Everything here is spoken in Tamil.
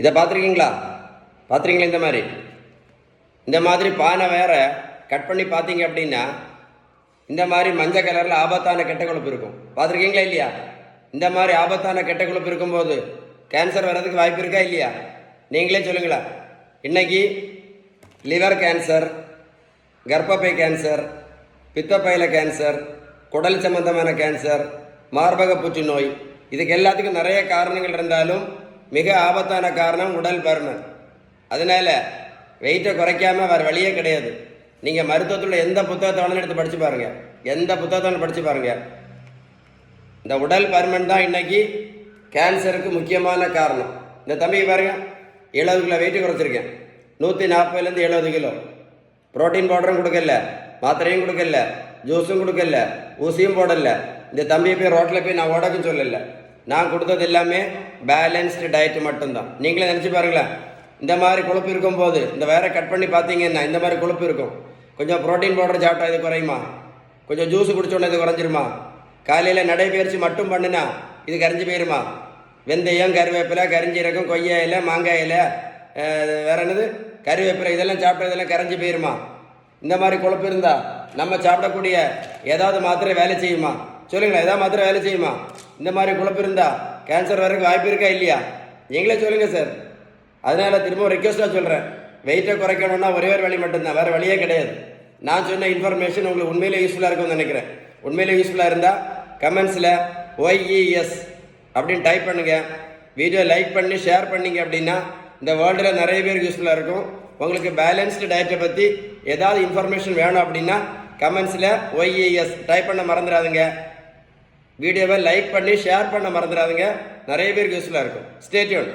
இதை பார்த்துருக்கீங்களா? பார்த்துருக்கீங்களா? இந்த மாதிரி பானை வேற கட் பண்ணி பார்த்தீங்க அப்படின்னா இந்த மாதிரி மஞ்சள் கலரில் ஆபத்தான கெட்ட கொழுப்பு இருக்கும். பார்த்துருக்கீங்களா இல்லையா? இந்த மாதிரி ஆபத்தான கெட்ட கொழுப்பு இருக்கும்போது கேன்சர் வர்றதுக்கு வாய்ப்பு இருக்கா இல்லையா? நீங்களே சொல்லுங்களா. இன்னைக்கு லிவர் கேன்சர், கர்ப்பப்பை கேன்சர், பித்தப்பையில கேன்சர், குடல் சம்பந்தமான கேன்சர், மார்பக புற்றுநோய், இதுக்கு எல்லாத்துக்கும் நிறைய காரணங்கள் இருந்தாலும் மிக ஆபத்தான காரணம் உடல் பருமன். அதனால வெயிட்டை குறைக்காம வேறு வழியே கிடையாது. நீங்கள் மருத்துவத்தில் எந்த புத்தகத்தை வேணாலும் எடுத்து படித்து பாருங்கள், எந்த புத்தகத்தை படித்து பாருங்கள். இந்த உடல் பருமன் தான் இன்னைக்கு கேன்சருக்கு முக்கியமான காரணம். இந்த தம்பிக்கு பாருங்க, 70 கிலோ வெயிட்டு குறைச்சிருக்கேன். 140லேருந்து 70 கிலோ. புரோட்டீன் பவுடரும் கொடுக்கல, மாத்திரையும் கொடுக்கல, ஜூஸும் கொடுக்கல, ஊசியும் போடல. இந்த தம்பியை போய் ரோட்டில் போய் நான் ஓடக்குன்னு சொல்லலை. நான் கொடுத்தது எல்லாமே பேலன்ஸ்டு டயட்டு மட்டும்தான். நீங்களே நினச்சி பாருங்களேன். இந்த மாதிரி கொழுப்பு இருக்கும்போது இந்த வேற கட் பண்ணி பார்த்தீங்கன்னா இந்த மாதிரி கொழுப்பு இருக்கும். கொஞ்சம் புரோட்டீன் பவுடர் சாப்பிட்டா இது குறையுமா? கொஞ்சம் ஜூஸ் குடிச்சோன்னே இது குறைஞ்சிருமா? காலையில் நடைபயிற்சி மட்டும் பண்ணுனா இது கரைஞ்சி போயிருமா? வெந்தயம், கருவேப்பிலை, கரிஞ்சீரகம், கொய்யா இலை, மாங்காய் இலை, வேற என்னது கருவேப்பிலை, இதெல்லாம் சாப்பிட்டா இதெல்லாம் கரைஞ்சி போயிருமா? இந்த மாதிரி கொழுப்பு இருந்தால் நம்ம சாப்பிடக்கூடிய ஏதாவது மாத்திரை வேலை செய்யுமா? சொல்லுங்களேன், ஏதாவது மாத்திரை வேலை செய்யுமா? இந்த மாதிரி கொழுப்பு இருந்தால் கேன்சர் வரதுக்கு வாய்ப்பு இருக்கா இல்லையா? நீங்களே சொல்லுங்கள் சார். அதனால திரும்ப ரெக்வஸ்ட்டாக சொல்கிறேன், வெயிட்டை குறைக்கணும்னா ஒரே ஒரு வழி மட்டும்தான், வேறு வழியே கிடையாது. நான் சொன்ன இன்ஃபர்மேஷன் உங்களுக்கு உண்மையிலே யூஸ்ஃபுல்லாக இருக்கும்னு நினைக்கிறேன். உண்மையிலே யூஸ்ஃபுல்லாக இருந்தால் கமெண்ட்ஸில் OES அப்படின்னு டைப் பண்ணுங்கள். வீடியோ லைக் பண்ணி ஷேர் பண்ணிங்க அப்படின்னா இந்த வேர்ல்டில் நிறைய பேருக்கு யூஸ்ஃபுல்லாக இருக்கும். உங்களுக்கு பேலன்ஸ்டு டயட்டை பற்றி ஏதாவது இன்ஃபர்மேஷன் வேணும் அப்படின்னா கமெண்ட்ஸில் OES டைப் பண்ண மறந்துடாதுங்க. வீடியோவை லைக் பண்ணி ஷேர் பண்ண மறந்துடாதுங்க. நிறைய பேருக்கு யூஸ்ஃபுல்லாக இருக்கும். Stay tune.